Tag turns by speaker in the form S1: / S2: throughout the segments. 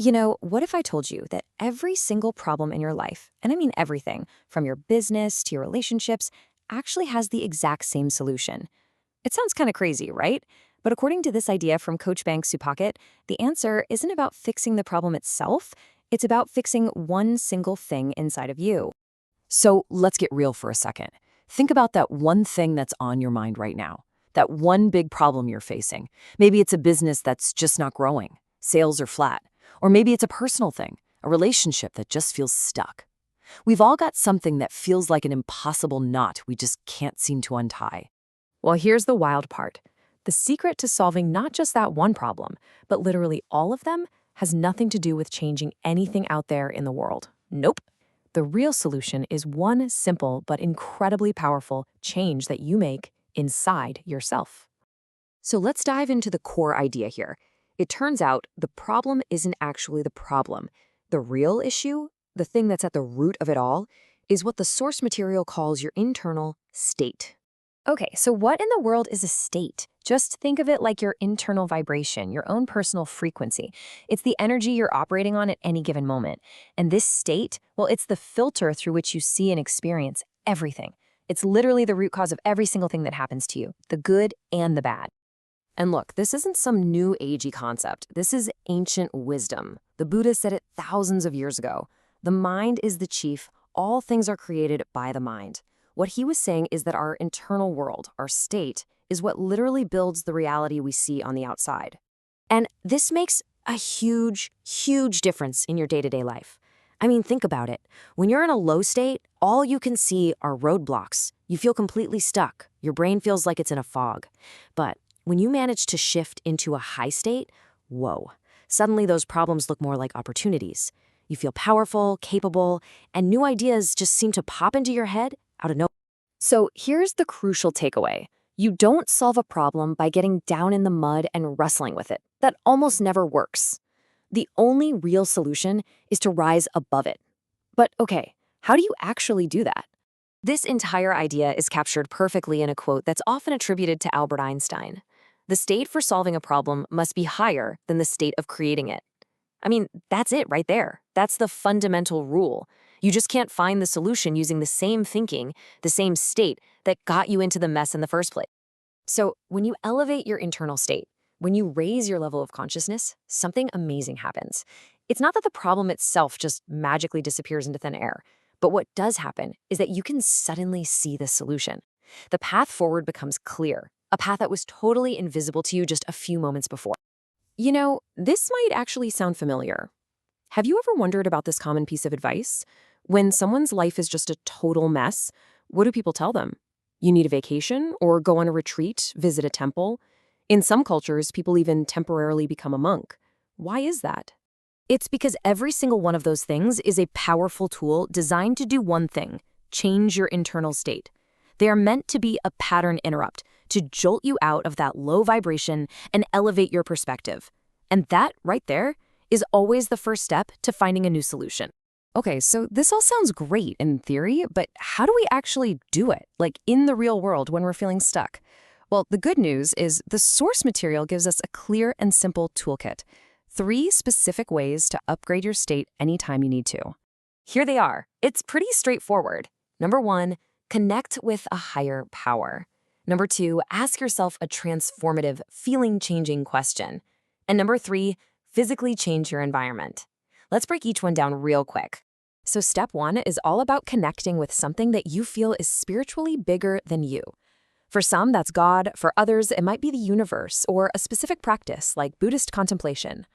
S1: What if I told you that every single problem in your life, and I mean everything, from your business to your relationships, actually has the exact same solution? It sounds kind of crazy, right? But according to this idea from Coach Bank Subupet, the answer isn't about fixing the problem itself, it's about fixing one single thing inside of you.
S2: So let's get real for a second. Think about that one thing that's on your mind right now. That one big problem you're facing. Maybe it's a business that's just not growing. Sales are flat. Or maybe it's a personal thing, a relationship that just feels stuck. We've all got something that feels like an impossible knot we just can't seem to untie.
S3: Well, here's the wild part. The secret to solving not just that one problem, but literally all of them, has nothing to do with changing anything out there in the world. Nope. The real solution is one simple but incredibly powerful change that you make inside yourself.
S1: So let's dive into the core idea here. It turns out the problem isn't actually the problem. The real issue, the thing that's at the root of it all, is what the source material calls your internal state. Okay, so what in the world is a state? Just think of it like your internal vibration, your own personal frequency. It's the energy you're operating on at any given moment. And this state, well, it's the filter through which you see and experience everything. It's literally the root cause of every single thing that happens to you, the good and the bad. And look, this isn't some new agey concept. This is ancient wisdom. The Buddha said it thousands of years ago. The mind is the chief. All things are created by the mind. What he was saying is that our internal world, our state, is what literally builds the reality we see on the outside. And this makes a huge, huge difference in your day-to-day life. I mean, think about it. When you're in a low state, all you can see are roadblocks. You feel completely stuck. Your brain feels like it's in a fog. But when you manage to shift into a high state, whoa, suddenly those problems look more like opportunities. You feel powerful, capable, and new ideas just seem to pop into your head out of nowhere. So here's the crucial takeaway. You don't solve a problem by getting down in the mud and wrestling with it. That almost never works. The only real solution is to rise above it. But okay, how do you actually do that? This entire idea is captured perfectly in a quote that's often attributed to Albert Einstein. The state for solving a problem must be higher than the state of creating it. I mean, that's it right there. That's the fundamental rule. You just can't find the solution using the same thinking, the same state that got you into the mess in the first place. So when you elevate your internal state, when you raise your level of consciousness, something amazing happens. It's not that the problem itself just magically disappears into thin air, but what does happen is that you can suddenly see the solution. The path forward becomes clear, a path that was totally invisible to you just a few moments before. This might actually sound familiar. Have you ever wondered about this common piece of advice? When someone's life is just a total mess, what do people tell them? You need a vacation, or go on a retreat, visit a temple. In some cultures, people even temporarily become a monk. Why is that? It's because every single one of those things is a powerful tool designed to do one thing: change your internal state. They are meant to be a pattern interrupt, to jolt you out of that low vibration and elevate your perspective. And that, right there, is always the first step to finding a new solution. Okay, so this all sounds great in theory, but how do we actually do it, like in the real world when we're feeling stuck? Well, the good news is the source material gives us a clear and simple toolkit. 3 specific ways to upgrade your state anytime you need to. Here they are. It's pretty straightforward. Number 1, connect with a higher power. Number 2, ask yourself a transformative, feeling-changing question. And number 3, physically change your environment. Let's break each one down real quick. So step 1 is all about connecting with something that you feel is spiritually bigger than you. For some, that's God. For others, it might be the universe or a specific practice like Buddhist contemplation.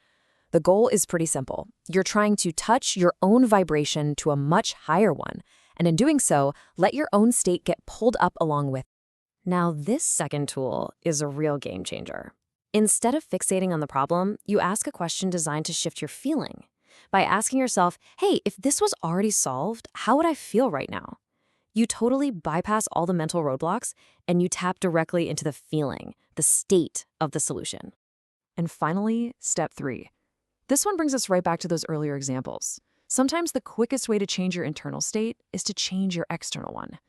S1: The goal is pretty simple. You're trying to touch your own vibration to a much higher one, and in doing so, let your own state get pulled up along with. Now, this second tool is a real game changer. Instead of fixating on the problem, you ask a question designed to shift your feeling. By asking yourself, hey, if this was already solved, how would I feel right now? You totally bypass all the mental roadblocks and you tap directly into the feeling, the state of the solution.
S3: And finally, step 3. This one brings us right back to those earlier examples. Sometimes the quickest way to change your internal state is to change your external one.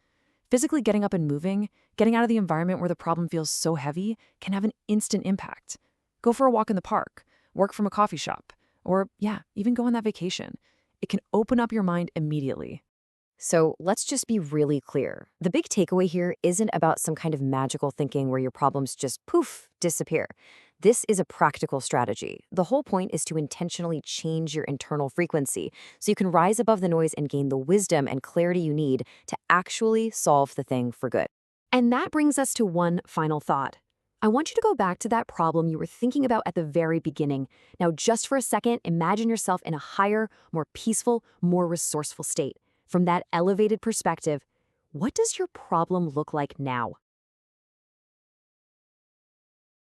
S3: Physically getting up and moving, getting out of the environment where the problem feels so heavy, can have an instant impact. Go for a walk in the park, work from a coffee shop, Or, yeah, even go on that vacation. It can open up your mind immediately.
S1: So let's just be really clear. The big takeaway here isn't about some kind of magical thinking where your problems just poof, disappear. This is a practical strategy. The whole point is to intentionally change your internal frequency so you can rise above the noise and gain the wisdom and clarity you need to actually solve the thing for good. And that brings us to one final thought. I want you to go back to that problem you were thinking about at the very beginning. Now, just for a second, imagine yourself in a higher, more peaceful, more resourceful state. From that elevated perspective, what does your problem look like now?